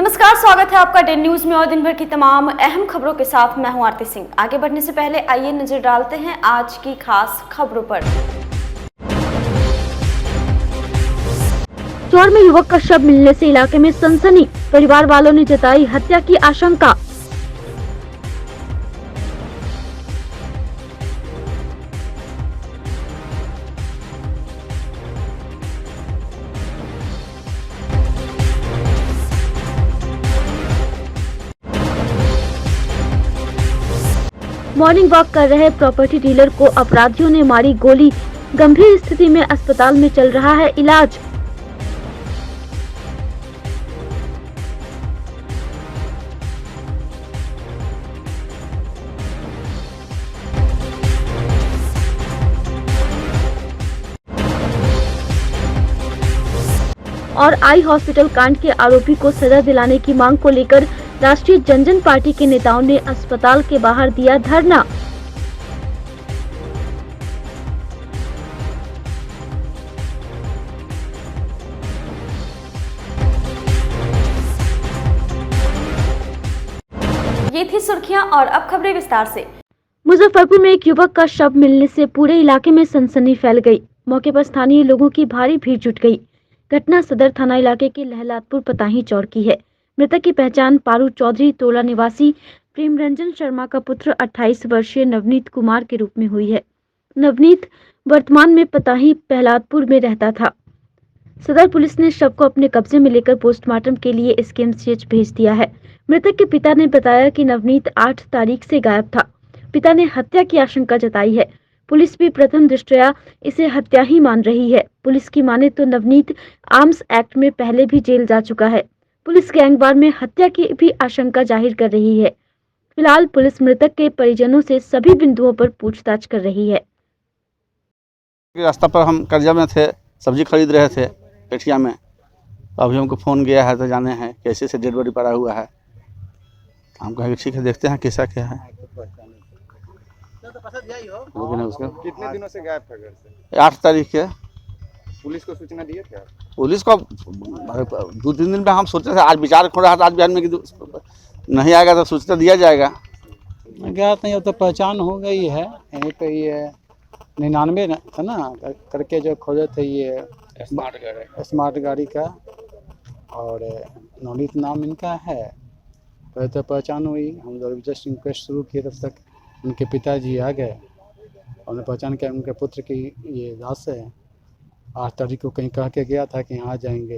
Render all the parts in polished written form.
नमस्कार, स्वागत है आपका डे न्यूज में और दिन भर की तमाम अहम खबरों के साथ मैं हूं आरती सिंह। आगे बढ़ने से पहले आइए नजर डालते हैं आज की खास खबरों पर। चौर में युवक का शव मिलने से इलाके में सनसनी, परिवार वालों ने जताई हत्या की आशंका। मॉर्निंग वॉक कर रहे प्रॉपर्टी डीलर को अपराधियों ने मारी गोली, गंभीर स्थिति में अस्पताल में चल रहा है इलाज। और आई हॉस्पिटल कांड के आरोपी को सजा दिलाने की मांग को लेकर राष्ट्रीय जनजन पार्टी के नेताओं ने अस्पताल के बाहर दिया धरना। ये थी सुर्खियां और अब खबरें विस्तार से। मुजफ्फरपुर में एक युवक का शव मिलने से पूरे इलाके में सनसनी फैल गई। मौके पर स्थानीय लोगों की भारी भीड़ जुट गई। घटना सदर थाना इलाके के लहलादपुर पताही चौर की है। मृतक की पहचान पारू चौधरी टोला निवासी प्रेम रंजन शर्मा का पुत्र 28 वर्षीय नवनीत कुमार के रूप में हुई है। नवनीत वर्तमान में पताही प्रहलादपुर में रहता था। सदर पुलिस ने शव को अपने कब्जे में लेकर पोस्टमार्टम के लिए एसकेएमसीएच भेज दिया है। मृतक के पिता ने बताया कि नवनीत 8 तारीख से गायब था। पिता ने हत्या की आशंका जताई है। पुलिस भी प्रथम दृष्टया इसे हत्या ही मान रही है। पुलिस की माने तो नवनीत आर्म्स एक्ट में पहले भी जेल जा चुका है। पुलिस गैंगवार में हत्या की भी आशंका जाहिर कर रही है। फिलहाल पुलिस मृतक के परिजनों से सभी बिंदुओं पर पूछताछ कर रही है। रास्ता पर हम कर्जा में थे, सब्जी खरीद रहे थे पेठिया में, तो अभी हमको फ़ोन गया है तो जाने हैं कैसे से डेड बॉडी पड़ा हुआ है। हम कहेंगे ठीक है, देखते हैं कैसा क्या है। लेकिन उसका कितने दिनों से गायब था घर से? 8 तारीख के। पुलिस को सूचना दिए थे आप? पुलिस को 2-3 दिन में हम सोचे थे, आज विचार हो रहा था आज बिहार में कि नहीं आएगा तो सूचना दिया जाएगा। ज्ञात नहीं, अब तो पहचान हो गई है। यहीं पे ये 99 था ना करके जो खोजे थे, ये स्मार्ट गाड़ी का, और नवनीत नाम इनका है। पहले तो पहचान हुई, हम लोग जस्ट इंक्वेस्ट शुरू किए, तब तक उनके पिताजी आ गए। उन्हें पहचान किया उनके पुत्र की ये लाश है। 8 तारीख को कहीं कह के गया था कि यहाँ आ जाएंगे,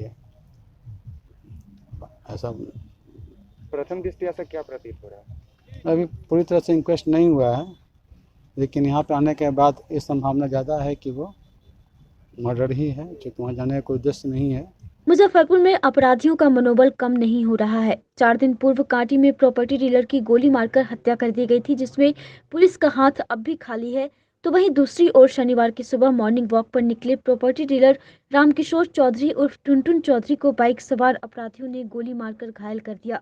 ऐसा। प्रथम दृष्टया से क्या प्रतीत हो रहा है? अभी पूरी तरह से इंक्वेस्ट नहीं हुआ है, लेकिन यहाँ पे आने के बाद ये संभावना ज़्यादा है कि वो मर्डर ही है, क्योंकि वहाँ जाने का कोई उद्देश्य नहीं है। मुजफ्फरपुर में अपराधियों का मनोबल कम नहीं हो रहा है। 4 दिन पूर्व कांटी में प्रॉपर्टी डीलर की गोली मारकर हत्या कर दी गई थी, जिसमें पुलिस का हाथ अब भी खाली है। तो वहीं दूसरी ओर शनिवार की सुबह मॉर्निंग वॉक पर निकले प्रॉपर्टी डीलर रामकिशोर चौधरी उर्फ टुनटुन चौधरी को बाइक सवार अपराधियों ने गोली मारकर घायल कर दिया।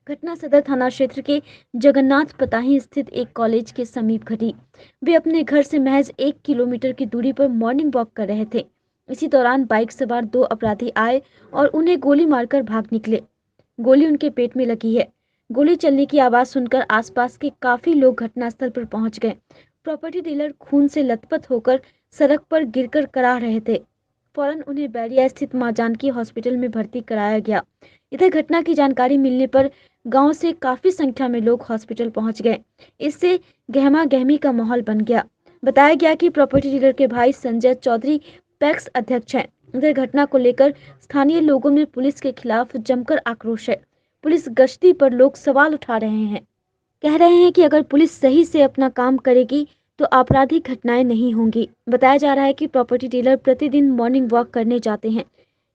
घटना सदर थाना क्षेत्र के जगन्नाथ पताही स्थित एक कॉलेज के समीप घटी। वे अपने घर से महज 1 किलोमीटर की दूरी पर मॉर्निंग वॉक कर रहे थे। इसी दौरान बाइक सवार 2 अपराधी आए और उन्हें गोली मारकर भाग निकले। गोली उनके पेट में लगी है। गोली चलने की आवाज सुनकर आसपास के काफी लोग घटनास्थल पर पहुंच गए। प्रॉपर्टी डीलर खून से लथपथ होकर सड़क पर गिरकर कराह रहे थे। फौरन उन्हें बैरिया स्थित मां जानकी हॉस्पिटल में भर्ती कराया गया। इधर घटना की जानकारी मिलने पर गांव से काफी संख्या में लोग हॉस्पिटल पहुंच गए। इससे गहमा गहमी का माहौल बन गया। बताया गया कि प्रॉपर्टी डीलर के भाई संजय चौधरी पैक्स अध्यक्ष हैं। इधर घटना को लेकर स्थानीय लोगों में पुलिस के खिलाफ जमकर आक्रोश है। पुलिस गश्ती पर लोग सवाल उठा रहे हैं। कह रहे हैं कि अगर पुलिस सही से अपना काम करेगी तो आपराधिक घटनाएं नहीं होंगी। बताया जा रहा है कि प्रॉपर्टी डीलर प्रतिदिन मॉर्निंग वॉक करने जाते हैं।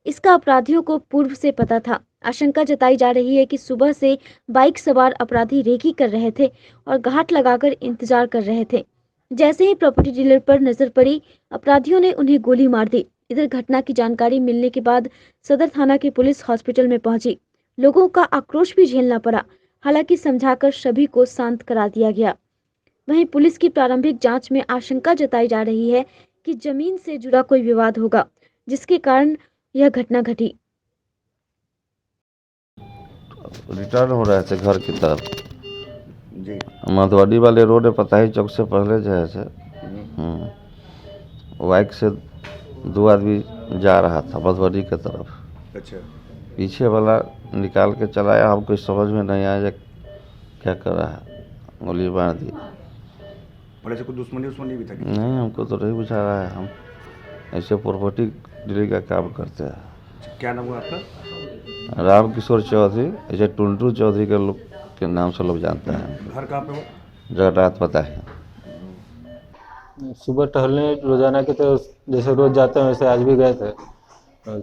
इसका अपराधियों को पूर्व से पता था। आशंका जताई जा रही है कि सुबह से बाइक सवार अपराधी रेकी कर रहे थे और घाट लगाकर इंतजार कर रहे थे। जैसे ही प्रॉपर्टी डीलर पर नजर पड़ी, अपराधियों ने उन्हें गोली मार दी। इधर घटना की जानकारी मिलने के बाद सदर थाना की पुलिस हॉस्पिटल में पहुंची। लोगों का आक्रोश भी झेलना पड़ा, हालांकि समझाकर सभी को शांत करा दिया गया। वहीं पुलिस की प्रारंभिक जांच में आशंका जताई जा रही है कि जमीन से जुड़ा कोई विवाद होगा, जिसके कारण यह घटना घटी। रिटर्न हो रहे थे घर की तरफ। जी। मधुबनी वाले रोड है, पताही चौक से पहले जो है से बाइक से 2 आदमी जा रहा था मधुबनी की तरफ। अच्छा। पीछे वाला निकाल के चलाया, हमको समझ में नहीं आया क्या कर रहा है, गोली मार दी। बड़े से कोई दुश्मनी भी था क्या? नहीं, हमको तो नहीं बुझा रहा है, हम ऐसे प्रॉपर्टी डीलिंग का काम करते हैं। क्या नाम हुआ आपका? राम किशोर चौधरी, ऐसे टुंटू चौधरी के लोग के नाम से लोग जानते हैं। घर कहाँ पे हो? जगन्नाथ पता है। सुबह टहलने रोजाना की तरह जैसे रोज जाते हैं वैसे आज भी गए थे।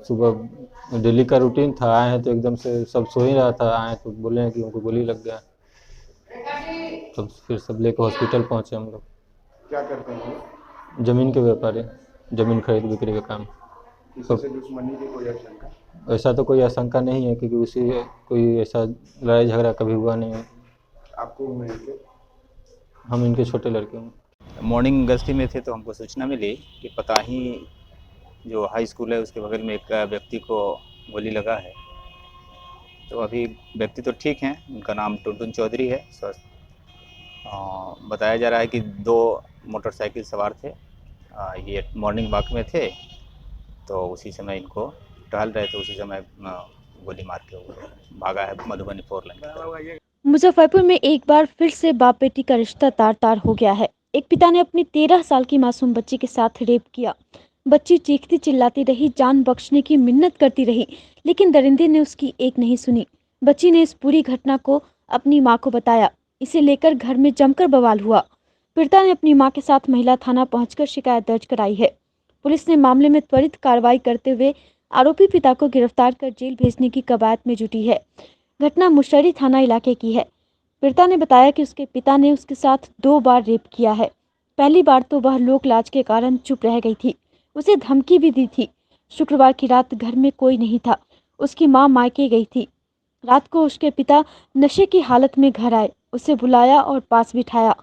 सुबह डेली का रूटीन था, आए हैं तो एकदम से सब सो ही रहा था, आए तो बोले हैं कि उनको गोली लग गया। तो फिर सब लेकर हॉस्पिटल पहुँचे हम लोग। क्या करते हैं? ज़मीन के व्यापारी, ज़मीन खरीद बिक्री का काम। किसी से दुश्मनी की कोई आशंका? ऐसा तो कोई आशंका नहीं है, क्योंकि उसी कोई ऐसा लड़ाई झगड़ा कभी हुआ नहीं है। आपको उम्र के? हम इनके छोटे लड़के हैं। मॉर्निंग गश्ती में थे तो हमको सूचना मिली कि पताही जो हाई स्कूल है उसके बगल में एक व्यक्ति को गोली लगा है। तो अभी व्यक्ति तो ठीक हैं, उनका नाम टुनटुन चौधरी है। स्वस्थ बताया जा रहा है कि 2 मोटरसाइकिल सवार थे, ये मॉर्निंग वॉक में थे, तो उसी समय इनको टहल रहे थे, उसी समय गोली मार के वो भागा है मधुबनी 4 लाइन की तरफ। मुजफ्फरपुर में एक बार फिर से बाप बेटी का रिश्ता तार तार हो गया है। एक पिता ने अपनी 13 साल की मासूम बच्ची के साथ रेप किया। बच्ची चीखती चिल्लाती रही, जान बख्शने की मिन्नत करती रही, लेकिन दरिंदे ने उसकी एक नहीं सुनी। बच्ची ने इस पूरी घटना को अपनी मां को बताया। इसे लेकर घर में जमकर बवाल हुआ। पीड़िता ने अपनी मां के साथ महिला थाना पहुंचकर शिकायत दर्ज कराई है। पुलिस ने मामले में त्वरित कार्रवाई करते हुए आरोपी पिता को गिरफ्तार कर जेल भेजने की कवायद में जुटी है। घटना मुशहरी थाना इलाके की है। पीड़िता ने बताया कि उसके पिता ने उसके साथ 2 बार रेप किया है। पहली बार तो वह लोक लाज के कारण चुप रह गई थी, उसे धमकी भी दी थी। शुक्रवार की रात घर में कोई नहीं था, उसकी मां मायके गई थी। रात को उसके पिता नशे की हालत में घर आए, उसे बुलाया और पास बिठाया।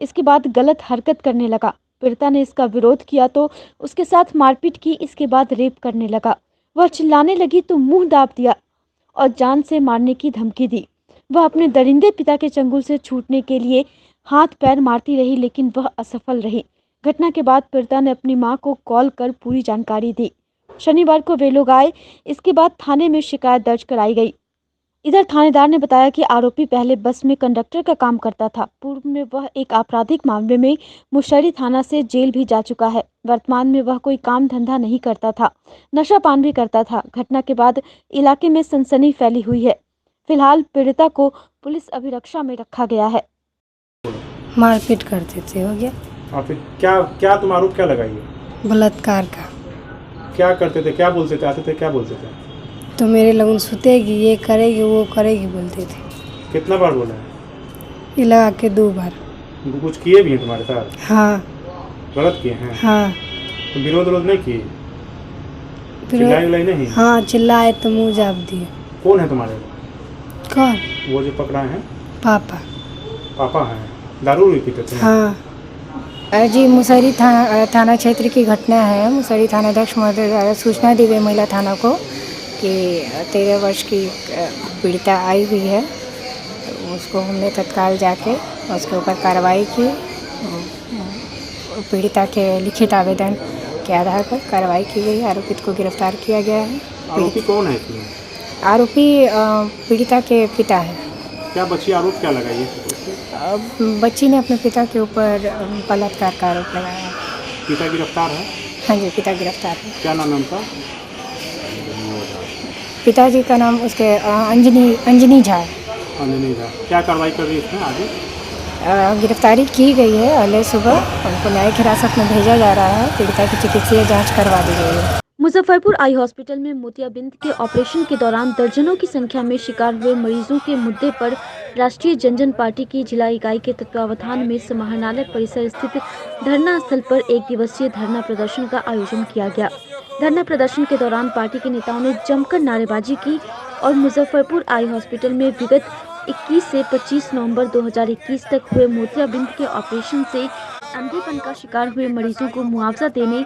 इसके बाद गलत हरकत करने लगा। पीड़िता ने इसका विरोध किया तो उसके साथ मारपीट की। इसके बाद रेप करने लगा। वह चिल्लाने लगी तो मुंह दाब दिया और जान से मारने की धमकी दी। वह अपने दरिंदे पिता के चंगुल से छूटने के लिए हाथ पैर मारती रही, लेकिन वह असफल रही। घटना के बाद पीड़िता ने अपनी मां को कॉल कर पूरी जानकारी दी। शनिवार को वे लोग आए। इसके बाद थाने में शिकायत दर्ज कराई गई। इधर थानेदार ने बताया कि आरोपी पहले बस में कंडक्टर का काम करता था। पूर्व में वह एक आपराधिक मामले में मुशहरी थाना से जेल भी जा चुका है। वर्तमान में वह कोई काम धंधा नहीं करता था, नशा पान भी करता था। घटना के बाद इलाके में सनसनी फैली हुई है। फिलहाल पीड़िता को पुलिस अभिरक्षा में रखा गया है। मारपीट करते थे, हो गया। और फिर क्या तुम आरोप क्या लगाइए? बलात्कार का। क्या करते थे, क्या बोलते थे, आते थे क्या बोलते थे? तो मेरे लगन सुतेगी, ये करेगी, वो करेगी बोलते थे। कितना बार बोला है? ये लगा के 2 बार। उनको कुछ किए भी हैं तुम्हारे साथ? हाँ। गलत किए हैं? हाँ। तो विरोध नहीं किए? चिल्लाई नहीं? हाँ, चिल्लाए तो मुँह जाप दिए। कौन है तुम्हारे? कौन? वो जो पकड़ाए हैं? पापा। पापा हैं? दारू भी पीते थे? हाँ जी, मुशहरी थाना क्षेत्र की घटना है। मुशहरी थानाध्यक्ष महोदय द्वारा सूचना दी गई महिला थाना को कि 13 वर्ष की पीड़िता आई हुई है। उसको हमने तत्काल जाके उसके ऊपर कार्रवाई की। पीड़िता के लिखित आवेदन के आधार पर कार्रवाई की गई। आरोपित को गिरफ्तार किया गया है। आरोपी कौन है? आरोपी पीड़िता के पिता है। क्या बच्ची आरोप क्या लगाई है? बच्ची ने अपने पिता के ऊपर बलात्कार का आरोप लगाया है। पिता गिरफ्तार है? हाँ जी, पिता गिरफ्तार है। क्या नाम है उनका? पिताजी का नाम उसके अंजनी झा। अंजनी झा। क्या कार्रवाई कर रही है इसमें आगे? गिरफ्तारी की गई है। अगले सुबह उनको न्यायिक हिरासत में भेजा जा रहा है। पीड़िता की चिकित्सीय जांच करवा दी गई है। मुजफ्फरपुर आई हॉस्पिटल में मोतियाबिंद के ऑपरेशन के दौरान दर्जनों की संख्या में शिकार हुए मरीजों के मुद्दे पर राष्ट्रीय जनजन पार्टी की जिला इकाई के तत्वावधान में समाहरणालय परिसर स्थित धरना स्थल पर 1 दिवसीय धरना प्रदर्शन का आयोजन किया गया। धरना प्रदर्शन के दौरान पार्टी के नेताओं ने जमकर नारेबाजी की और मुजफ्फरपुर आई हॉस्पिटल में विगत 21 से 25 नवंबर 2021 तक हुए मोतियाबिंद के ऑपरेशन से अंधेपन का शिकार हुए मरीजों को मुआवजा देने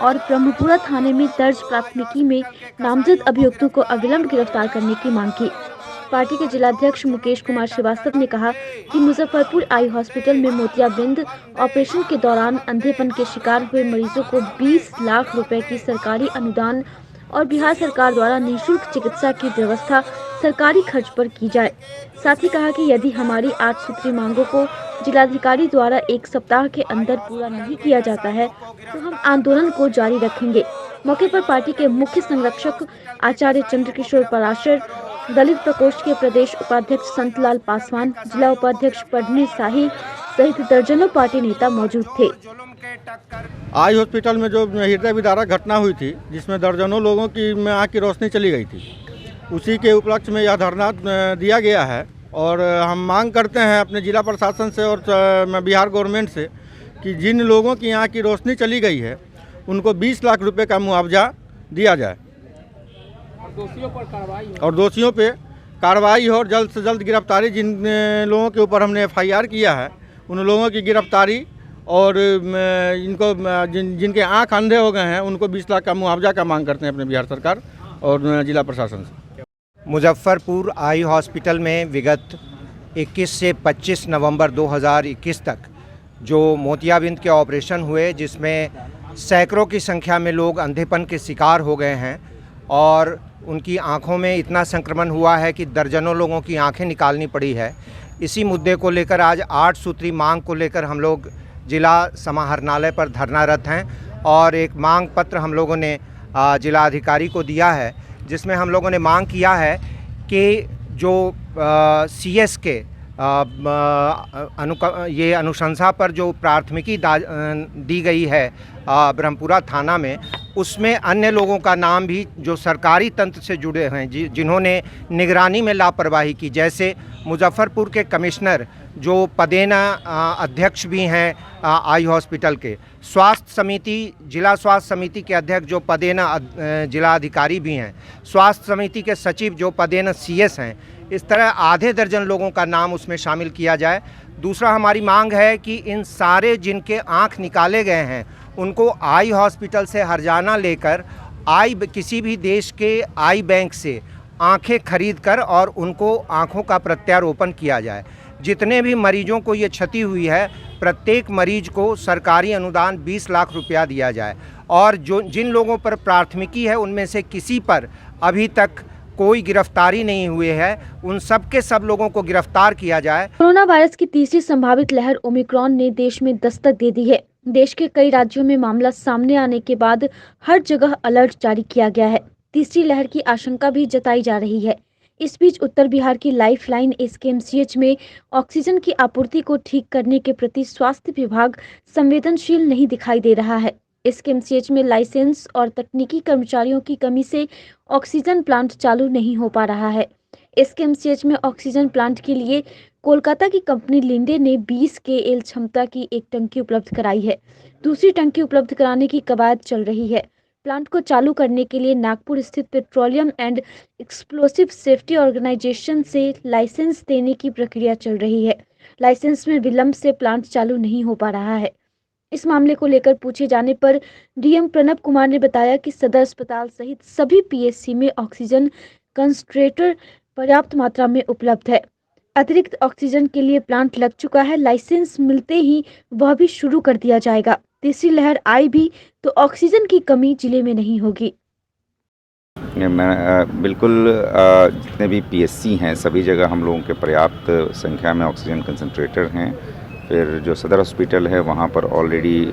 और ब्रह्मपुरा थाने में दर्ज प्राथमिकी में नामजद अभियुक्तों को अविलंब गिरफ्तार करने की मांग की। पार्टी के जिलाध्यक्ष मुकेश कुमार श्रीवास्तव ने कहा कि मुजफ्फरपुर आई हॉस्पिटल में मोतियाबिंद ऑपरेशन के दौरान अंधेपन के शिकार हुए मरीजों को 20 लाख रुपए की सरकारी अनुदान और बिहार सरकार द्वारा निःशुल्क चिकित्सा की व्यवस्था सरकारी खर्च पर की जाए। साथ ही कहा कि यदि हमारी 8 सूत्री मांगों को जिलाधिकारी द्वारा 1 सप्ताह के अंदर पूरा नहीं किया जाता है तो हम आंदोलन को जारी रखेंगे। मौके पर पार्टी के मुख्य संरक्षक आचार्य चंद्रकिशोर पराशर, दलित प्रकोष्ठ के प्रदेश उपाध्यक्ष संतलाल पासवान, जिला उपाध्यक्ष पढ़ने शाही सहित दर्जनों पार्टी नेता मौजूद थे। आई हॉस्पिटल में जो हृदय विदारक घटना हुई थी, जिसमें दर्जनों लोगों की आँख की रोशनी चली गई थी, उसी के उपलक्ष्य में यह धरना दिया गया है। और हम मांग करते हैं अपने जिला प्रशासन से और बिहार गवर्नमेंट से कि जिन लोगों की आँख की रोशनी चली गई है उनको 20 लाख रुपए का मुआवजा दिया जाए और दोषियों पे कार्रवाई हो और जल्द से जल्द गिरफ्तारी। जिन लोगों के ऊपर हमने FIR किया है उन लोगों की गिरफ्तारी और इनको जिनके आँख अंधे हो गए हैं उनको 20 लाख का मुआवजा का मांग करते हैं अपने बिहार सरकार और जिला प्रशासन से। मुजफ्फरपुर आई हॉस्पिटल में विगत 21 से 25 नवंबर 2021 तक जो मोतियाबिंद के ऑपरेशन हुए, जिसमें सैकड़ों की संख्या में लोग अंधेपन के शिकार हो गए हैं और उनकी आंखों में इतना संक्रमण हुआ है कि दर्जनों लोगों की आंखें निकालनी पड़ी है। इसी मुद्दे को लेकर आज 8 सूत्री मांग को लेकर हम लोग जिला समाहरणालय पर धरनारत हैं और एक मांग पत्र हम लोगों ने जिला अधिकारी को दिया है, जिसमें हम लोगों ने मांग किया है कि जो CS के ये अनुशंसा पर जो प्राथमिकी दी गई है ब्रह्मपुरा थाना में, उसमें अन्य लोगों का नाम भी जो सरकारी तंत्र से जुड़े हैं, जिन्होंने निगरानी में लापरवाही की, जैसे मुजफ्फरपुर के कमिश्नर जो पदेना अध्यक्ष भी हैं आई हॉस्पिटल के, स्वास्थ्य समिति जिला स्वास्थ्य समिति के अध्यक्ष जो पदेना जिला अधिकारी भी हैं, स्वास्थ्य समिति के सचिव जो पदेना CS हैं, इस तरह आधे दर्जन लोगों का नाम उसमें शामिल किया जाए। दूसरा हमारी मांग है कि इन सारे जिनके आँख निकाले गए हैं उनको आई हॉस्पिटल से हर्जाना लेकर किसी भी देश के आई बैंक से आंखें खरीद कर और उनको आंखों का प्रत्यारोपण किया जाए। जितने भी मरीजों को ये क्षति हुई है, प्रत्येक मरीज को सरकारी अनुदान 20 लाख रुपया दिया जाए और जिन लोगों पर प्राथमिकी है उनमें से किसी पर अभी तक कोई गिरफ्तारी नहीं हुई है, उन सब के सब लोगों को गिरफ्तार किया जाए। कोरोना वायरस की तीसरी संभावित लहर ओमिक्रॉन ने देश में दस्तक दे दी है। देश के कई राज्यों में मामला सामने आने के बाद हर जगह अलर्ट जारी किया गया है। तीसरी लहर की आशंका भी जताई जा रही है। इस बीच उत्तर बिहार की लाइफलाइन SKMCH में ऑक्सीजन की आपूर्ति को ठीक करने के प्रति स्वास्थ्य विभाग संवेदनशील नहीं दिखाई दे रहा है। SKMCH में लाइसेंस और तकनीकी कर्मचारियों की कमी से ऑक्सीजन प्लांट चालू नहीं हो पा रहा है। SKMCH में ऑक्सीजन प्लांट के लिए कोलकाता की कंपनी लिंडे ने 20 KL क्षमता की एक टंकी उपलब्ध कराई है। दूसरी टंकी उपलब्ध कराने की कवायद चल रही है। प्लांट को चालू करने के लिए नागपुर स्थित petroleum and explosive safety organisation से लाइसेंस देने की प्रक्रिया चल रही है। लाइसेंस में विलंब से प्लांट चालू नहीं हो पा रहा है। इस मामले को लेकर पूछे जाने पर DM प्रणब कुमार ने बताया कि सदर अस्पताल सहित सभी PSC में ऑक्सीजन कंसंट्रेटर पर्याप्त मात्रा में उपलब्ध है। अतिरिक्त ऑक्सीजन के लिए प्लांट लग चुका है। लाइसेंस मिलते ही वह भी शुरू कर दिया जाएगा। तीसरी लहर आई भी तो ऑक्सीजन की कमी जिले में नहीं होगी। बिल्कुल जितने भी PSC हैं सभी जगह हम लोगों के पर्याप्त संख्या में ऑक्सीजन कंसंट्रेटर हैं। फिर जो सदर हॉस्पिटल है वहाँ पर ऑलरेडी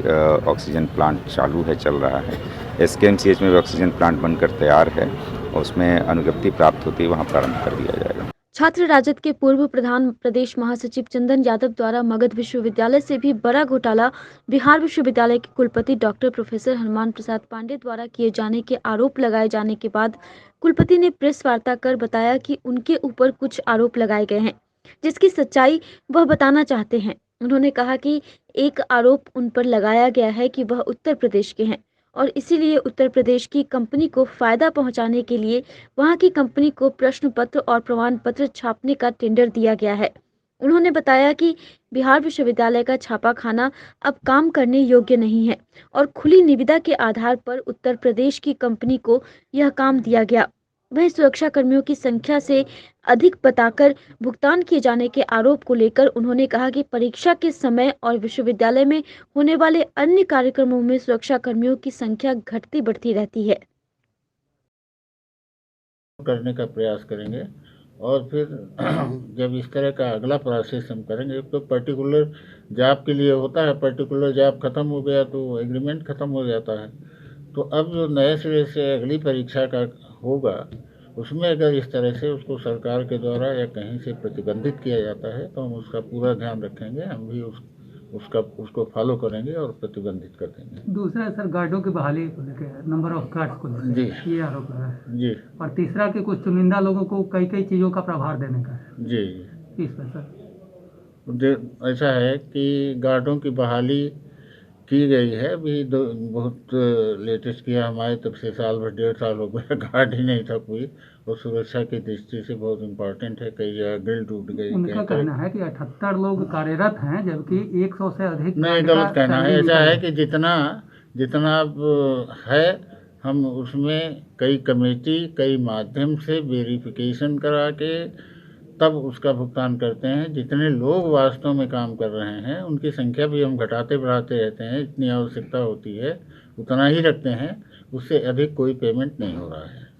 ऑक्सीजन प्लांट चालू है, चल रहा है। SKMCH में भी ऑक्सीजन प्लांट बनकर तैयार है और उसमें अनुज्ञप्ति प्राप्त होती है, वहाँ प्रारंभ कर दिया जाएगा। छात्र राजद के पूर्व प्रधान प्रदेश महासचिव चंदन यादव द्वारा मगध विश्वविद्यालय से भी बड़ा घोटाला बिहार विश्वविद्यालय के कुलपति डॉक्टर प्रोफेसर हनुमान प्रसाद पांडे द्वारा किए जाने के आरोप लगाए जाने के बाद कुलपति ने प्रेस वार्ता कर बताया कि उनके ऊपर कुछ आरोप लगाए गए हैं, जिसकी सच्चाई वह बताना चाहते हैं। उन्होंने कहा कि एक आरोप उन पर लगाया गया है कि वह उत्तर प्रदेश के हैं और इसीलिए उत्तर प्रदेश की कंपनी को फायदा पहुंचाने के लिए वहां की कंपनी को प्रश्न पत्र और प्रमाण पत्र छापने का टेंडर दिया गया है। उन्होंने बताया कि बिहार विश्वविद्यालय का छापाखाना अब काम करने योग्य नहीं है और खुली निविदा के आधार पर उत्तर प्रदेश की कंपनी को यह काम दिया गया। वहीं सुरक्षा कर्मियों की संख्या से अधिक बताकर भुगतान किए जाने के आरोप को लेकर उन्होंने कहा कि परीक्षा के समय और विश्वविद्यालय में होने वाले अन्य कार्यक्रमों में सुरक्षा कर्मियों की संख्या घटती बढ़ती रहती है। करने का प्रयास करेंगे और फिर जब इस तरह का अगला प्रोसेस हम करेंगे तो पर्टिकुलर जॉब के लिए होता है, पर्टिकुलर जॉब खत्म हो गया तो एग्रीमेंट खत्म हो जाता है। तो अब जो नए सिरे से अगली परीक्षा का होगा उसमें अगर इस तरह से उसको सरकार के द्वारा या कहीं से प्रतिबंधित किया जाता है तो हम उसका पूरा ध्यान रखेंगे, हम भी उसको फॉलो करेंगे और प्रतिबंधित कर देंगे। दूसरा सर गार्डों की बहाली को लेकर, नंबर ऑफ गार्ड्स को लेकर जी, ये आरोप है जी। और तीसरा कि कुछ चुनिंदा लोगों को कई कई चीज़ों का प्रभार देने का है जी इस पर सर। ऐसा है कि गार्डों की बहाली की गई है, अभी बहुत लेटेस्ट किया हमारे तब से साल भर 1.5 साल हो गया, गार्ड ही नहीं था कोई और सुरक्षा की दृष्टि से बहुत इम्पोर्टेंट है। कई जगह ग्रिल टूट गई। उनका कहना है कि 78 लोग कार्यरत हैं जबकि 100 से अधिक नहीं, गलत कहना है। ऐसा है कि जितना है हम उसमें कई कमेटी कई माध्यम से वेरिफिकेशन करा के तब उसका भुगतान करते हैं। जितने लोग वास्तव में काम कर रहे हैं उनकी संख्या भी हम घटाते बढ़ाते रहते हैं, इतनी आवश्यकता होती है उतना ही रखते हैं, उससे अधिक कोई पेमेंट नहीं हो रहा है।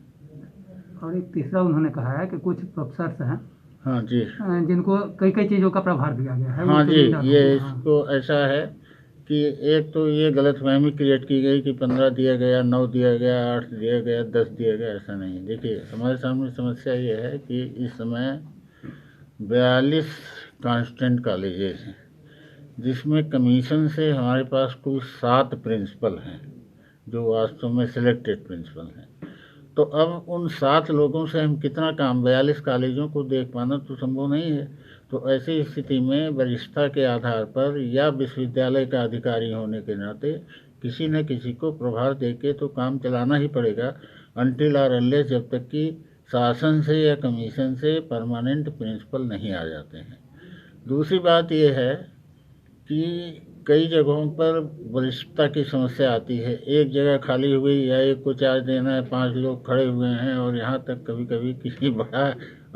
और एक तीसरा उन्होंने कहा है कि कुछ प्रोफेसर्स हैं, हाँ जी, जिनको कई कई चीज़ों का प्रभार दिया गया है। हाँ जी, ये इसको ऐसा है कि एक तो ये गलतफहमी क्रिएट की गई कि 15 दिया गया, 9 दिया गया, 8 दिया गया, 10 दिया गया, ऐसा नहीं। देखिए हमारे सामने समस्या ये है कि इस समय 42 कांस्टेंट कॉलेजेस हैं जिसमें कमीशन से हमारे पास कुल 7 प्रिंसिपल हैं जो वास्तव में सिलेक्टेड प्रिंसिपल हैं। तो अब उन 7 लोगों से हम कितना काम 42 कॉलेजों को देख पाना तो संभव नहीं है। तो ऐसी स्थिति में वरिष्ठता के आधार पर या विश्वविद्यालय का अधिकारी होने के नाते किसी न किसी को प्रभार देके तो काम चलाना ही पड़ेगा, अनटिल और अनलेस जब तक कि शासन से या कमीशन से परमानेंट प्रिंसिपल नहीं आ जाते हैं। दूसरी बात यह है कि कई जगहों पर वरिष्ठता की समस्या आती है। एक जगह खाली हुई या एक को चार्ज देना है, 5 लोग खड़े हुए हैं और यहाँ तक कभी कभी किसी बड़ा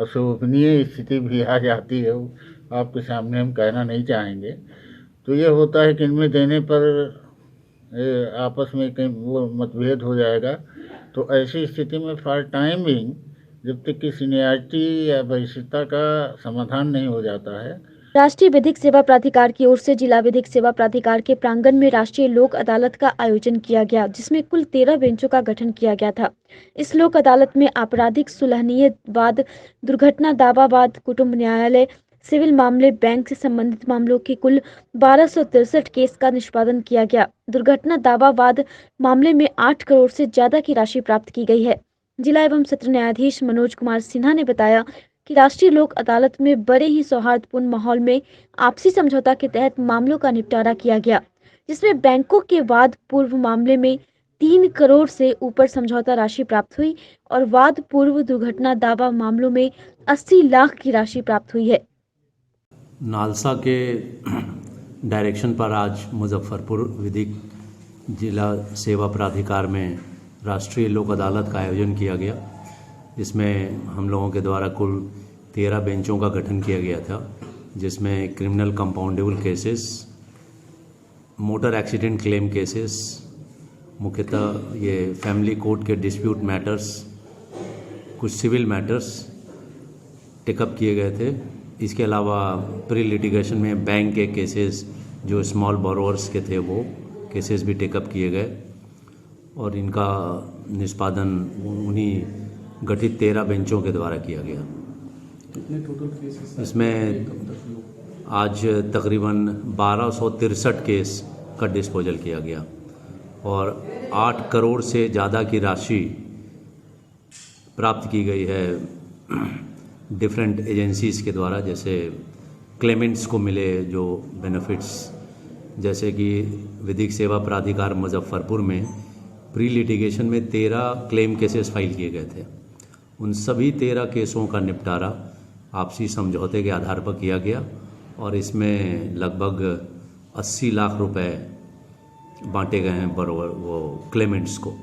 अशोभनीय स्थिति भी आ जाती है, आपके सामने हम कहना नहीं चाहेंगे। तो ये होता है कि इनमें देने पर आपस में कहीं वो मतभेद हो जाएगा। तो ऐसी स्थिति में फॉर टाइमिंग जब तक कि सीनियरिटी या वरिष्ठता का समाधान नहीं हो जाता है। राष्ट्रीय विधिक सेवा प्राधिकार की ओर से जिला विधिक सेवा प्राधिकार के प्रांगण में राष्ट्रीय लोक अदालत का आयोजन किया गया, जिसमें कुल 13 बेंचों का गठन किया गया था। इस लोक अदालत में आपराधिक सुलहनीय वाद, दुर्घटना दावा वाद, कुटुंब न्यायालय, सिविल मामले, बैंक से संबंधित मामलों के कुल 1263 केस का निष्पादन किया गया। दुर्घटना दावा वाद मामले में 8 करोड़ से ज्यादा की राशि प्राप्त की गई है। जिला एवं सत्र न्यायाधीश मनोज कुमार सिन्हा ने बताया कि राष्ट्रीय लोक अदालत में बड़े ही सौहार्दपूर्ण माहौल में आपसी समझौता के तहत मामलों का निपटारा किया गया, जिसमें बैंकों के वाद पूर्व मामले में 3 करोड़ से ऊपर समझौता राशि प्राप्त हुई और वाद पूर्व दुर्घटना दावा मामलों में 80 लाख की राशि प्राप्त हुई है। नालसा के डायरेक्शन पर आज मुजफ्फरपुर विधिक जिला सेवा प्राधिकार में राष्ट्रीय लोक अदालत का आयोजन किया गया, जिसमें हम लोगों के द्वारा कुल 13 बेंचों का गठन किया गया था, जिसमें criminal compoundable cases, motor accident claim cases, मुख्यतः ये फैमिली कोर्ट के डिस्प्यूट मैटर्स, कुछ सिविल मैटर्स टेकअप किए गए थे। इसके अलावा प्री लिटिगेशन में बैंक के केसेस जो स्मॉल बोरोवर्स के थे वो केसेस भी टेकअप किए गए और इनका निष्पादन उन्हीं गठित 13 बेंचों के द्वारा किया गया। कितने टोटल केसेस इसमें आज तकरीबन 1263 केस का डिस्पोजल किया गया और 8 करोड़ से ज़्यादा की राशि प्राप्त की गई है डिफरेंट एजेंसीज़ के द्वारा, जैसे क्लेमेंट्स को मिले जो बेनिफिट्स, जैसे कि विधिक सेवा प्राधिकार मुजफ्फरपुर में प्री लिटिगेशन में 13 क्लेम केसेस फाइल किए गए थे। उन सभी 13 केसों का निपटारा आपसी समझौते के आधार पर किया गया और इसमें लगभग 80 लाख रुपए बांटे गए हैं बरोबर वो क्लेमेंट्स को,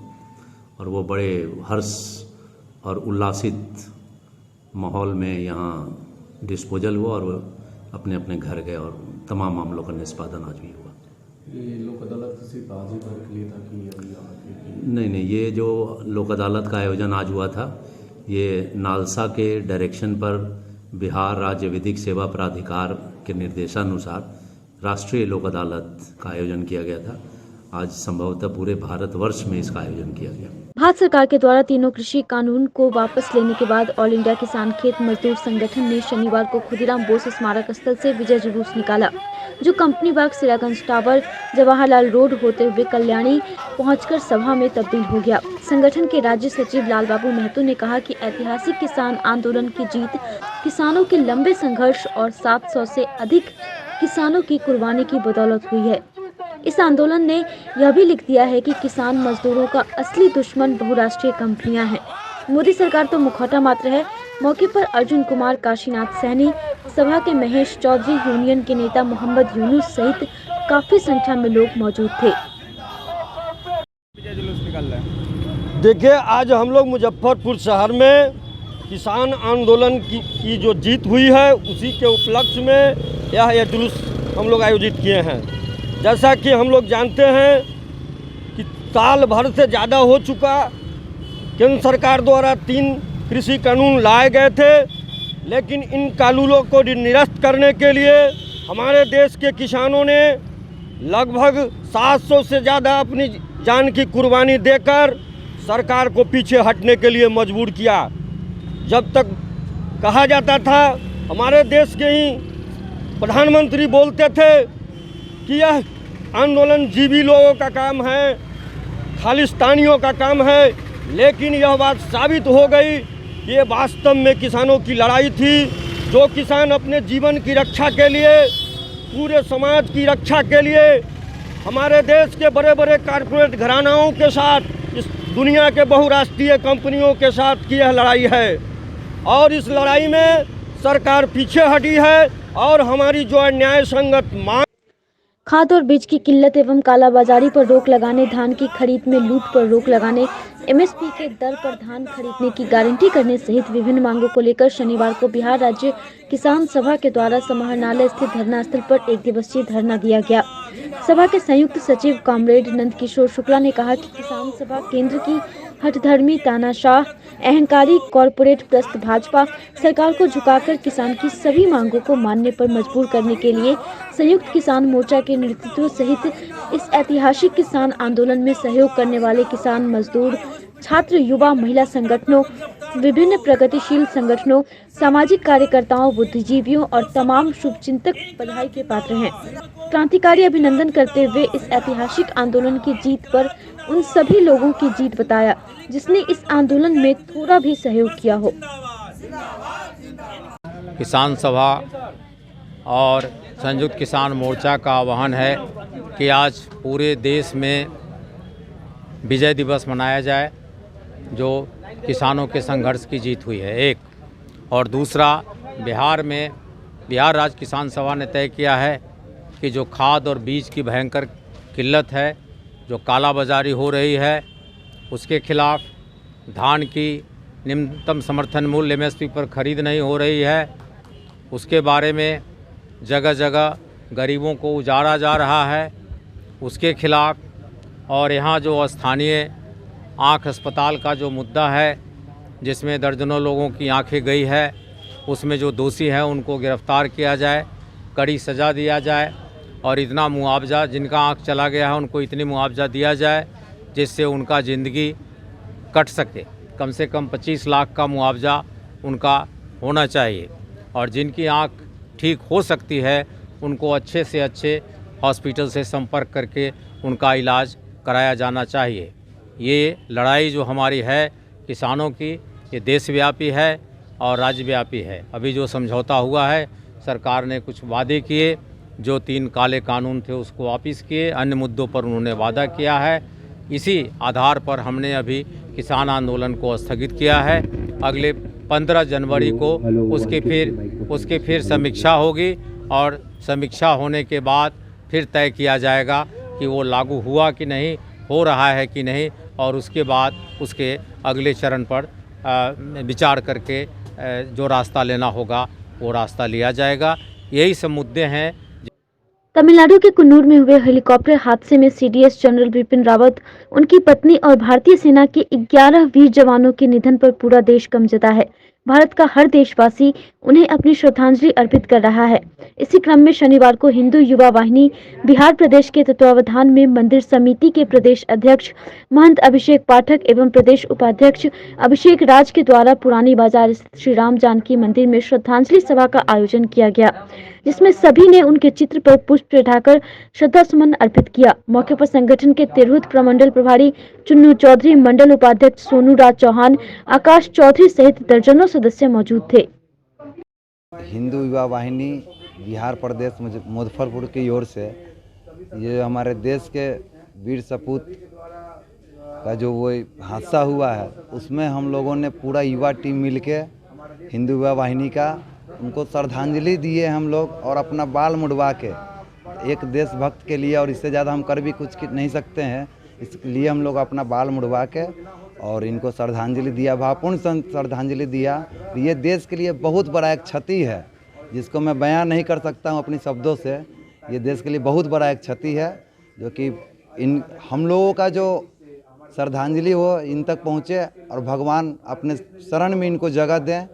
और वो बड़े हर्ष और उल्लासित माहौल में यहाँ डिस्पोजल हुआ और अपने अपने घर गए और तमाम मामलों का निष्पादन आज भी हुआ। ये लोक अदालत सिर्फ आज ही भर के लिए था कि अभी आगे? नहीं, ये जो लोक अदालत का आयोजन आज हुआ था, ये नालसा के डायरेक्शन पर बिहार राज्य विधिक सेवा प्राधिकार के निर्देशानुसार राष्ट्रीय लोक अदालत का आयोजन किया गया था। आज संभवतः पूरे भारतवर्ष में इसका आयोजन किया गया। भारत सरकार के द्वारा तीनों कृषि कानून को वापस लेने के बाद ऑल इंडिया किसान खेत मजदूर संगठन ने शनिवार को खुदीराम बोस स्मारक स्थल से विजय जुलूस निकाला, जो कंपनी बाग, सिरागंज टावर, जवाहरलाल रोड होते हुए कल्याणी पहुंचकर सभा में तब्दील हो गया। संगठन के राज्य सचिव लाल बाबू महतो ने कहा कि ऐतिहासिक किसान आंदोलन की जीत किसानों के लंबे संघर्ष और 700 से अधिक किसानों की कुर्बानी की बदौलत हुई है। इस आंदोलन ने यह भी लिख दिया है कि किसान मजदूरों का असली दुश्मन बहुराष्ट्रीय कंपनियां हैं। मोदी सरकार तो मुखौटा मात्र है। मौके पर अर्जुन कुमार, काशीनाथ सैनी, सभा के महेश चौधरी, यूनियन के नेता मोहम्मद यूनुस सहित काफी संख्या में लोग मौजूद थे। देखिए, आज हम लोग मुजफ्फरपुर शहर में किसान आंदोलन की जो जीत हुई है, उसी के उपलक्ष्य में यह जुलूस हम लोग आयोजित किए हैं। जैसा कि हम लोग जानते हैं कि साल भर से ज़्यादा हो चुका, केंद्र सरकार द्वारा 3 कृषि कानून लाए गए थे, लेकिन इन कानूनों को निरस्त करने के लिए हमारे देश के किसानों ने लगभग 700 से ज़्यादा अपनी जान की कुर्बानी देकर सरकार को पीछे हटने के लिए मजबूर किया। जब तक कहा जाता था, हमारे देश के ही प्रधानमंत्री बोलते थे कि यह आंदोलन जीवी लोगों का काम है, खालिस्तानियों का काम है, लेकिन यह बात साबित हो गई कि ये वास्तव में किसानों की लड़ाई थी। जो किसान अपने जीवन की रक्षा के लिए, पूरे समाज की रक्षा के लिए हमारे देश के बड़े बड़े कारपोरेट घरानाओं के साथ, इस दुनिया के बहुराष्ट्रीय कंपनियों के साथ की यह लड़ाई है, और इस लड़ाई में सरकार पीछे हटी है। और हमारी जो न्याय संगत मांग, खाद और बीज की किल्लत एवं कालाबाजारी पर रोक लगाने, धान की खरीद में लूट पर रोक लगाने, एमएसपी के दर पर धान खरीदने की गारंटी करने सहित विभिन्न मांगों को लेकर शनिवार को बिहार राज्य किसान सभा के द्वारा समाहरणालय स्थित धरना स्थल पर 1 दिवसीय धरना दिया गया। सभा के संयुक्त सचिव कॉमरेड नंद किशोर शुक्ला ने कहा कि किसान सभा केंद्र की हठधर्मी, तानाशाह, अहंकारी कॉरपोरेट प्रस्त भाजपा सरकार को झुकाकर किसान की सभी मांगों को मानने पर मजबूर करने के लिए संयुक्त किसान मोर्चा के नेतृत्व सहित इस ऐतिहासिक किसान आंदोलन में सहयोग करने वाले किसान, मजदूर, छात्र, युवा, महिला संगठनों, विभिन्न प्रगतिशील संगठनों, सामाजिक कार्यकर्ताओं, बुद्धिजीवियों और तमाम शुभचिंतक बधाई के पात्र हैं। क्रांतिकारी अभिनंदन करते हुए इस ऐतिहासिक आंदोलन की जीत पर उन सभी लोगों की जीत बताया जिसने इस आंदोलन में थोड़ा भी सहयोग किया हो। किसान सभा और संयुक्त किसान मोर्चा का आह्वान है कि आज पूरे देश में विजय दिवस मनाया जाए, जो किसानों के संघर्ष की जीत हुई है, एक। और दूसरा, बिहार में बिहार राज्य किसान सभा ने तय किया है कि जो खाद और बीज की भयंकर किल्लत है, जो कालाबाजारी हो रही है, उसके खिलाफ, धान की न्यूनतम समर्थन मूल्य एमएसपी पर खरीद नहीं हो रही है, उसके बारे में जगह जगह गरीबों को उजाड़ा जा रहा है, उसके खिलाफ, और यहाँ जो स्थानीय आँख अस्पताल का जो मुद्दा है, जिसमें दर्जनों लोगों की आंखें गई है, उसमें जो दोषी हैं उनको गिरफ्तार किया जाए, कड़ी सज़ा दिया जाए, और इतना मुआवजा, जिनका आँख चला गया है उनको इतनी मुआवजा दिया जाए जिससे उनका ज़िंदगी कट सके। कम से कम 25 लाख का मुआवजा उनका होना चाहिए, और जिनकी आँख ठीक हो सकती है उनको अच्छे से अच्छे हॉस्पिटल से संपर्क करके उनका इलाज कराया जाना चाहिए। ये लड़ाई जो हमारी है किसानों की, ये देशव्यापी है और राज्यव्यापी है। अभी जो समझौता हुआ है, सरकार ने कुछ वादे किए, जो 3 काले कानून थे उसको वापस किए, अन्य मुद्दों पर उन्होंने वादा किया है। इसी आधार पर हमने अभी किसान आंदोलन को स्थगित किया है। अगले 15 जनवरी को उसके फिर समीक्षा होगी, और समीक्षा होने के बाद फिर तय किया जाएगा कि वो लागू हुआ कि नहीं, हो रहा है कि नहीं, और उसके बाद उसके अगले चरण पर विचार करके जो रास्ता लेना होगा वो रास्ता लिया जाएगा। यही सब मुद्दे हैं। तमिलनाडु के कुन्नूर में हुए हेलीकॉप्टर हादसे में सीडीएस जनरल बिपिन रावत, उनकी पत्नी और भारतीय सेना के 11 वीर जवानों के निधन पर पूरा देश गमजदा है। भारत का हर देशवासी उन्हें अपनी श्रद्धांजलि अर्पित कर रहा है। इसी क्रम में शनिवार को हिंदू युवा वाहिनी बिहार प्रदेश के तत्वावधान में मंदिर समिति के प्रदेश अध्यक्ष महंत अभिषेक पाठक एवं प्रदेश उपाध्यक्ष अभिषेक राज के द्वारा पुरानी बाजार स्थित श्री राम जानकी मंदिर में श्रद्धांजलि सभा का आयोजन किया गया, जिसमें सभी ने उनके चित्र पर पुष्प चढ़ाकर श्रद्धा सुमन अर्पित किया। मौके पर संगठन के तिरहुत प्रमंडल प्रभारी चुन्नू चौधरी, मंडल उपाध्यक्ष सोनू राज चौहान, आकाश चौधरी सहित दर्जनों सदस्य मौजूद थे। हिंदू युवा वाहिनी बिहार प्रदेश मुजफ्फरपुर की ओर से ये हमारे देश के वीर सपूत का जो वो हादसा हुआ है, उसमें हम लोगों ने पूरा युवा टीम मिलके हिंदू युवा वाहिनी का उनको श्रद्धांजलि दिए हम लोग, और अपना बाल मुड़वा के एक देशभक्त के लिए, और इससे ज़्यादा हम कर भी कुछ नहीं सकते हैं, इसलिए हम लोग अपना बाल मुड़वा के और इनको श्रद्धांजलि दिया, भावपूर्ण श्रद्धांजलि दिया। ये देश के लिए बहुत बड़ा एक क्षति है, जिसको मैं बयान नहीं कर सकता हूँ अपनी शब्दों से। ये देश के लिए बहुत बड़ा एक क्षति है, जो कि इन हम लोगों का जो श्रद्धांजलि हो इन तक पहुँचे, और भगवान अपने शरण में इनको जगह दें,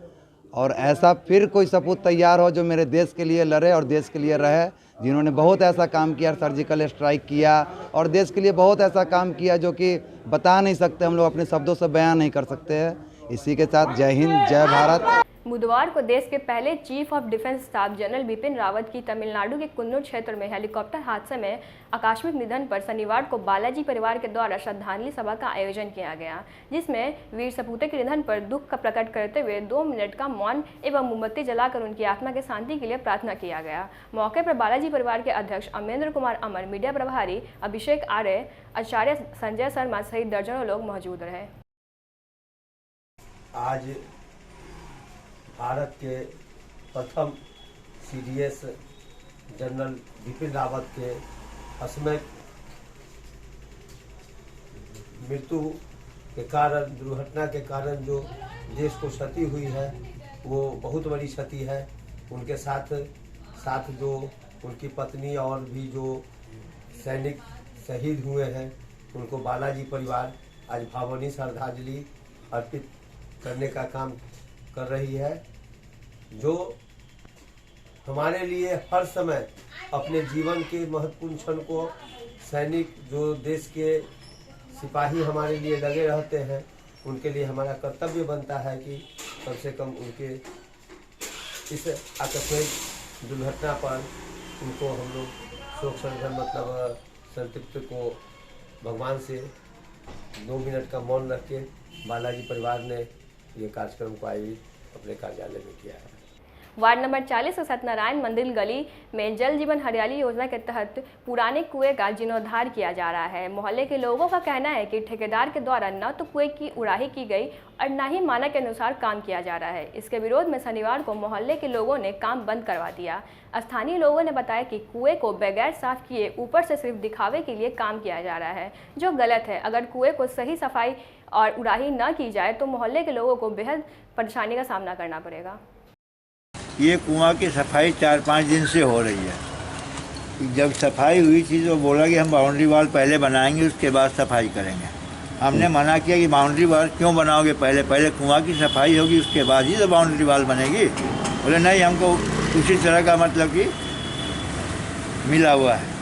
और ऐसा फिर कोई सपूत तैयार हो जो मेरे देश के लिए लड़े और देश के लिए रहे, जिन्होंने बहुत ऐसा काम किया, सर्जिकल स्ट्राइक किया और देश के लिए बहुत ऐसा काम किया जो कि बता नहीं सकते, हम लोग अपने शब्दों से बयान नहीं कर सकते हैं। इसी के साथ जय हिंद, जय भारत। बुधवार को देश के पहले chief of defence staff general Bipin Rawat की तमिलनाडु के कुन्नूर क्षेत्र में हेलीकॉप्टर हादसे में आकस्मिक निधन पर शनिवार को बालाजी परिवार के द्वारा श्रद्धांजलि सभा का आयोजन किया गया, जिसमें वीर सपूते के निधन पर दुख का प्रकट करते हुए 2 मिनट का मौन एवं मोमबत्ती जलाकर उनकी आत्मा की शांति के लिए प्रार्थना किया गया। मौके पर बालाजी परिवार के अध्यक्ष अमरेंद्र कुमार अमर, मीडिया प्रभारी अभिषेक आर्य, आचार्य संजय शर्मा सहित दर्जनों लोग मौजूद रहे। आज भारत के प्रथम सीडीएस जनरल बिपिन रावत के अकस्मात मृत्यु के कारण, दुर्घटना के कारण जो देश को क्षति हुई है वो बहुत बड़ी क्षति है। उनके साथ जो उनकी पत्नी और भी जो सैनिक शहीद हुए हैं, उनको बालाजी परिवार आज भावनीय श्रद्धांजलि अर्पित करने का काम कर रही है। जो हमारे लिए हर समय अपने जीवन के महत्वपूर्ण क्षण को सैनिक, जो देश के सिपाही हमारे लिए लगे रहते हैं, उनके लिए हमारा कर्तव्य बनता है कि कम से कम उनके इस आकस्मिक दुर्घटना पर उनको हम लोग शोक मतलब संतृप्ति को भगवान से 2 मिनट का मौन रख के बालाजी परिवार ने ये कार्यक्रम को आयोजित अपने कार्यालय में किया है। वार्ड नंबर 40 और सत्यनारायण मंदिर गली में जल जीवन हरियाली योजना के तहत पुराने कुएं का जीर्णोद्धार किया जा रहा है। मोहल्ले के लोगों का कहना है कि ठेकेदार के द्वारा न तो कुएं की उड़ाही की गई और न ही मानक के अनुसार काम किया जा रहा है। इसके विरोध में शनिवार को मोहल्ले के लोगों ने काम बंद करवा दिया। स्थानीय लोगों ने बताया कि कुएं को बगैर साफ किए ऊपर से सिर्फ दिखावे के लिए काम किया जा रहा है, जो गलत है। अगर कुएं को सही सफाई और उड़ाही न की जाए तो मोहल्ले के लोगों को बेहद परेशानी का सामना करना पड़ेगा। ये कुआं की सफाई 4-5 दिन से हो रही है। जब सफाई हुई थी तो बोला कि हम बाउंड्री वॉल पहले बनाएंगे, उसके बाद सफाई करेंगे। हमने मना किया कि बाउंड्री वॉल क्यों बनाओगे, पहले कुआं की सफाई होगी, उसके बाद ही तो बाउंड्री वॉल बनेगी। बोले नहीं, हमको उसी तरह का मतलब कि मिला हुआ है।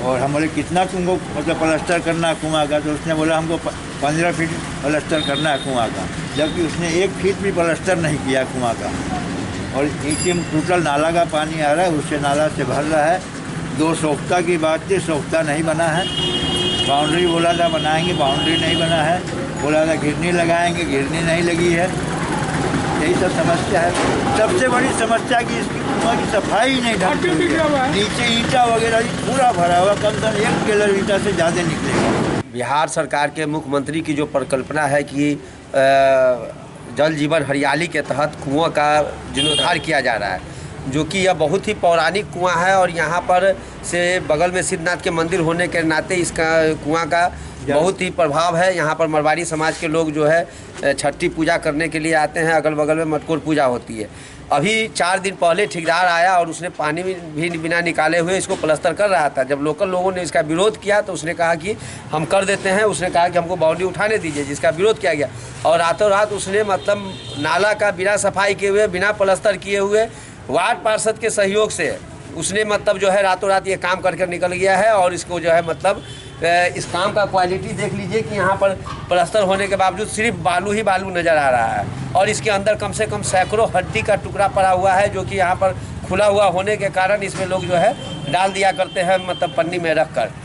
और हम बोले कितना तुमको मतलब प्लास्टर करना है कुआं का, तो उसने बोला हमको 15 फीट प्लास्टर करना है कुआं का, जबकि उसने 1 फीट भी प्लास्टर नहीं किया कुआं का। और एक टोटल नाला का पानी आ रहा है, उससे नाला से भर रहा है। 2 सोख्ता की बात थी, सोख्ता नहीं बना है। बाउंड्री बोला था बनाएंगे, बाउंड्री नहीं बना है। बोला था घिरनी लगाएंगे, घिरनी नहीं लगी है। यही सब समस्या है। सबसे बड़ी समस्या कि इसकी कुआं की सफाई नहीं ढंग से हुई है। नीचे ईंटा वगैरह पूरा भरा हुआ, कम से कम 1 किलो ईंटा से ज़्यादा निकलेगा। बिहार सरकार के मुख्यमंत्री की जो परिकल्पना है कि जल जीवन हरियाली के तहत कुआं का जीर्णोद्धार किया जा रहा है, जो कि यह बहुत ही पौराणिक कुआं है और यहाँ पर से बगल में सिद्धनाथ के मंदिर होने के नाते इसका कुआं का बहुत ही प्रभाव है। यहाँ पर मरवाड़ी समाज के लोग जो है छठी पूजा करने के लिए आते हैं। अगल बगल में मटकोर पूजा होती है। अभी 4 दिन पहले ठेकेदार आया और उसने पानी भी बिना निकाले हुए इसको प्लास्टर कर रहा था। जब लोकल लोगों ने इसका विरोध किया तो उसने कहा कि हम कर देते हैं। उसने कहा कि हमको बाउंड्री उठाने दीजिए, जिसका विरोध किया गया। और रातों रात उसने मतलब नाला का बिना सफाई किए हुए, बिना प्लास्टर किए हुए, वार्ड पार्षद के सहयोग से उसने मतलब जो है रातों रात ये काम करके निकल गया है। और इसको जो है मतलब इस काम का क्वालिटी देख लीजिए कि यहाँ पर प्लास्टर होने के बावजूद सिर्फ बालू ही बालू नज़र आ रहा है। और इसके अंदर कम से कम सैकड़ों हड्डी का टुकड़ा पड़ा हुआ है, जो कि यहाँ पर खुला हुआ होने के कारण इसमें लोग जो है डाल दिया करते हैं, मतलब पन्नी में रख कर।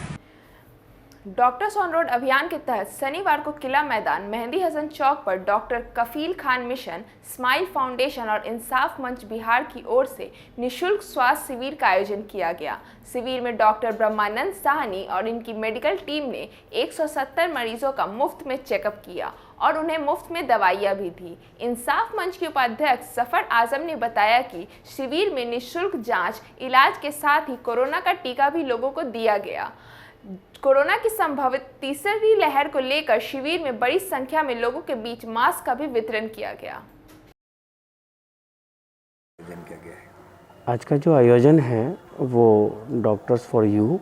डॉक्टर्स ऑन रोड अभियान के तहत शनिवार को किला मैदान मेहंदी हसन चौक पर doctor Kafeel Khan mission, smile foundation और इंसाफ मंच बिहार की ओर से निःशुल्क स्वास्थ्य शिविर का आयोजन किया गया। शिविर में डॉक्टर ब्रह्मानंद साहनी और इनकी मेडिकल टीम ने 170 मरीजों का मुफ्त में चेकअप किया और उन्हें मुफ्त में दवाइयाँ भी दी। इंसाफ मंच के उपाध्यक्ष सफर आजम ने बताया कि शिविर में निःशुल्क जाँच, इलाज के साथ ही कोरोना का टीका भी लोगों को दिया गया। कोरोना की संभावित तीसरी लहर को लेकर शिविर में बड़ी संख्या में लोगों के बीच मास्क का भी वितरण किया गया। आज का जो आयोजन है वो doctors for you,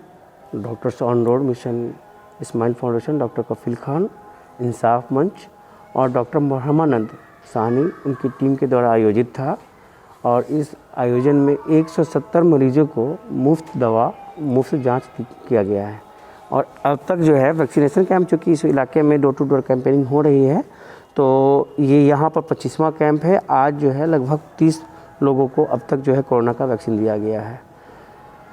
doctors on road mission, smile foundation, doctor Kafeel Khan, Insaf Manch और डॉक्टर ब्रह्मानंद साहनी उनकी टीम के द्वारा आयोजित था। और इस आयोजन में 170 मरीजों को मुफ्त दवा, मुफ्त जांच किया गया है। और अब तक जो है वैक्सीनेशन कैंप, चूँकि इस इलाके में डोर टू डोर कैंपेनिंग हो रही है, तो ये यहाँ पर 25वां कैंप है। आज जो है लगभग 30 लोगों को अब तक जो है कोरोना का वैक्सीन दिया गया है।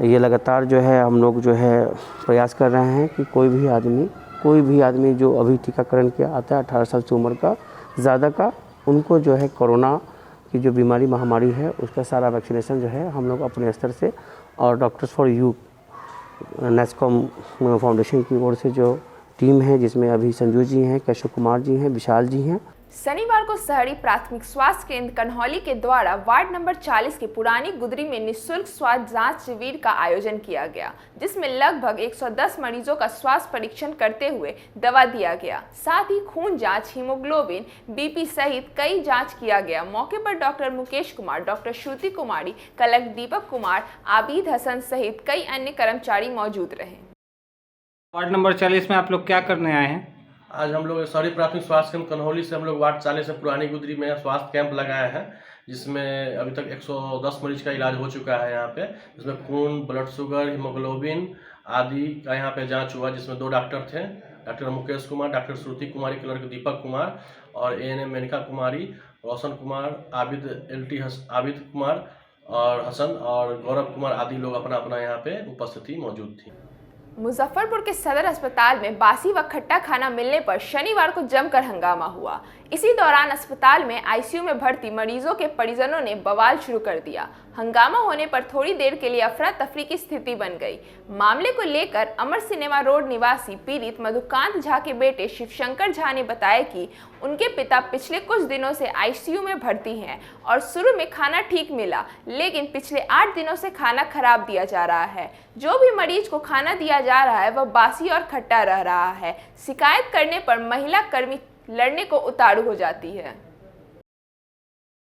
ये लगातार जो है हम लोग जो है प्रयास कर रहे हैं कि कोई भी आदमी जो अभी टीकाकरण किया आता है 18 साल से उम्र का ज़्यादा का, उनको जो है कोरोना की जो बीमारी महामारी है उसका सारा वैक्सीनेशन जो है हम लोग अपने स्तर से और doctors for you NASSCOM foundation की ओर से जो टीम है, जिसमें अभी संजू जी हैं, केशव कुमार जी हैं, विशाल जी हैं। शनिवार को शहरी प्राथमिक स्वास्थ्य केंद्र कन्हौली के द्वारा वार्ड नंबर 40 की पुरानी गुदरी में निःशुल्क स्वास्थ्य जांच शिविर का आयोजन किया गया, जिसमें लगभग 110 मरीजों का स्वास्थ्य परीक्षण करते हुए दवा दिया गया। साथ ही खून जांच, हीमोग्लोबिन, बीपी सहित कई जांच किया गया। मौके पर डॉक्टर मुकेश कुमार, डॉक्टर श्रुति कुमारी, कलेक्टर दीपक कुमार, आबिद हसन सहित कई अन्य कर्मचारी मौजूद रहे। वार्ड नंबर 40 में आप लोग क्या करने आए हैं? आज हम लोग शहरी प्राथमिक स्वास्थ्य केंद्र कन्हौली से हम लोग वार्ड 40 से पुरानी गुदरी में स्वास्थ्य कैंप लगाए हैं, जिसमें अभी तक 110 मरीज का इलाज हो चुका है। यहाँ पे जिसमें खून, ब्लड शुगर, हीमोग्लोबिन आदि का यहाँ पे जांच हुआ, जिसमें 2 डॉक्टर थे, डॉक्टर मुकेश कुमार, डॉक्टर श्रुति कुमारी, क्लर्क दीपक कुमार और ANM मेनका कुमारी, रोशन कुमार, आबिद कुमार और हसन और गौरव कुमार आदि लोग अपना अपना यहाँ पे उपस्थिति मौजूद थी। मुजफ्फरपुर के सदर अस्पताल में बासी व खट्टा खाना मिलने पर शनिवार को जमकर हंगामा हुआ। इसी दौरान अस्पताल में ICU में भर्ती मरीजों के परिजनों ने बवाल शुरू कर दिया। हंगामा होने पर थोड़ी देर के लिए अफरा तफरी की स्थिति बन गई। मामले को लेकर अमर सिनेमा रोड निवासी पीड़ित मधुकांत झा के बेटे शिवशंकर झा ने बताया कि उनके पिता पिछले कुछ दिनों से ICU में भर्ती हैं और शुरू में खाना ठीक मिला, लेकिन पिछले 8 दिनों से खाना खराब दिया जा रहा है। जो भी मरीज को खाना दिया जा रहा है वह बासी और खट्टा रह रहा है। शिकायत करने पर महिला कर्मी लड़ने को उतारू हो जाती है।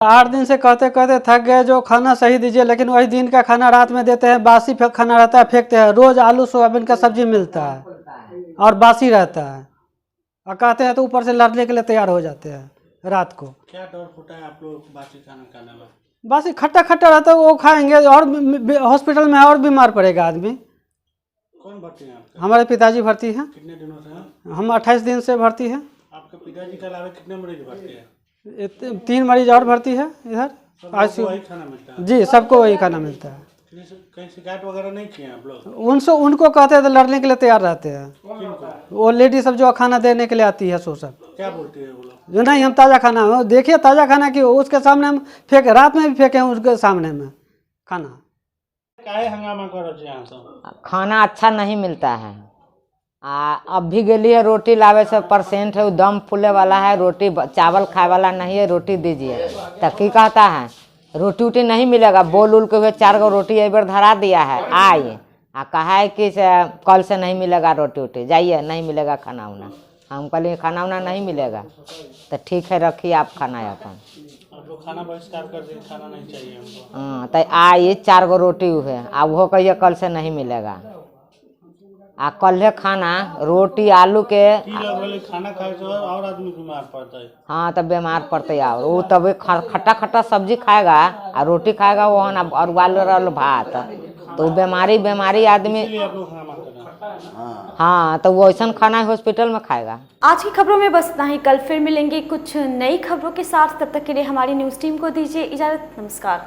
8 दिन से कहते कहते थक गए, जो खाना सही दीजिए, लेकिन वही दिन का खाना रात में देते हैं। बासी खाना रहता है, फेंकते हैं। रोज आलू सोयाबीन का सब्जी मिलता है और बासी रहता है, और कहते हैं तो ऊपर से लड़ने के लिए तैयार हो जाते हैं रात को। क्या डर होता है आप लोग बासी खाना खाने में? बासी खट्टा खट्टा रहता है, वो खाएंगे और हॉस्पिटल में और बीमार पड़ेगा आदमी। कौन भर्ती है? हमारे पिताजी भर्ती हैं। कितने दिनों से? हम 28 दिन से भर्ती हैं। आपके पिताजी के अलावा कितने मरीज भर्ती हैं? 3 मरीज और भर्ती है इधर ICU। वही खाना मिलता है? जी, सबको वही खाना मिलता है। कहीं शिकायत वगैरह नहीं किए आप लोग? उनको कहते हैं तो लड़ने के लिए तैयार रहते हैं। वो लेडी सब जो खाना देने के लिए आती है, सो सब क्या बोलती है वो लोग? जो नहीं, हम ताज़ा खाना, देखिए ताज़ा खाना की उसके सामने हम फेंके, रात में भी फेंके उसके सामने में खाना। काहे हंगामा करो जी? खाना अच्छा नहीं मिलता है। अब भी गेली है, रोटी लावे से % है, दम फूले वाला है, रोटी चावल खाए वाला नहीं है, रोटी दीजिए। तब की कहता है रोटी उटी नहीं मिलेगा, बोल उल के हुए 4 गो रोटी एक बार धरा दिया है। आइए कहा है कि कल से नहीं मिलेगा रोटी वोटी, जाइए नहीं मिलेगा खाना उना। हम कहलिए खाना उना नहीं मिलेगा तो ठीक है रखिए आप खाना अपन। आप लोग खाना बहिष्कार कर दिए, खाना नहीं चाहिए हमको। हाँ तो आइए 4 गो रोटी हुए, अब वो कहिए कल से नहीं मिलेगा। कल है खाना रोटी आलू के खाना खाए से और आदमी बीमार पड़ता है। हाँ तब बीमार पड़ते है वो तब खट्टा खट्टा सब्जी खाएगा और रोटी खाएगा वो और वाल भात, तो बीमारी आदमी। हाँ तो वो ऐसा खाना हॉस्पिटल में खाएगा। आज की खबरों में बस इतना ही। कल फिर मिलेंगे कुछ नई खबरों के साथ, तब तक के लिए हमारी न्यूज़ टीम को दीजिए इजाज़त। नमस्कार।